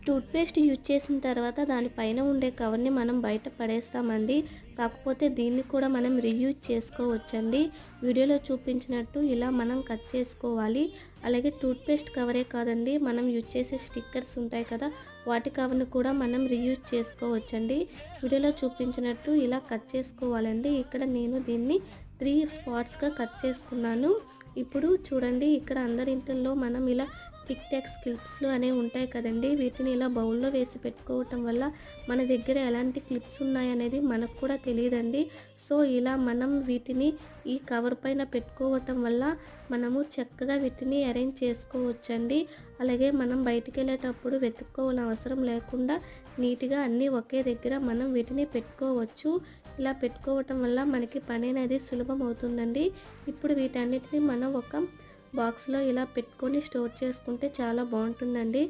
Toothpaste use చేసిన తర్వాత దానిపైన ఉండే కవర్‌ని మనం బయట పడేస్తామండి. కాకపోతే దీన్ని కూడా మనం రీయూజ్ చేసుకోవచ్చండి. వీడియోలో చూపించినట్టు ఇలా మనం కట్ చేసుకోవాలి. అలాగే టూత్‌పేస్ట్ కవరే కాదండి, మనం యూజ్ చేసే స్టిక్కర్స్ ఉంటాయి కదా, వాటి కవర్‌ని కూడా మనం రీయూజ్ చేసుకోవచ్చండి. వీడియోలో చూపించినట్టు ఇలా కట్ చేసుకోవాలండి. ఇక్కడ నేను దీన్ని 3 స్పాట్స్‌గా కట్ చేసుకున్నాను. ఇప్పుడు చూడండి, ఇక్కడ అందరి ఇంట్లో మనం ఇలా టిక్ టాక్స్ క్లిప్స్‌లు అనేవి ఉంటాయి కదండీ! వీటిని ఇలా బౌల్‌లో వేసి పెట్టుకోవటం వల్ల మన దగ్గర ఎలాంటి క్లిప్స్ ఉన్నాయనేది మనకు కూడా తెలీదండి. సో, ఇలా మనం వీటిని ఈ కవర్ పైన పెట్టుకోవటం వల్ల మనము చక్కగా వీటిని అరేంజ్ చేసుకోవచ్చండి. అలాగే మనం బయటికెళ్ళేటప్పుడు వెతుక్కోవాల్సిన అవసరం లేకుండా నీట్‌గా అన్నీ ఒకే దగ్గర మనం వీటిని పెట్టుకోవచ్చు. ఇలా పెట్టుకోవటం వల్ల మనకి పని అనేది సులభం అవుతుందండి. ఇప్పుడు వీటన్నిటిని మనం ఒక బాక్స్‌లో ఇలా పెట్టుకొని స్టోర్ చేసుకుంటే చాలా బాగుంటుందండి.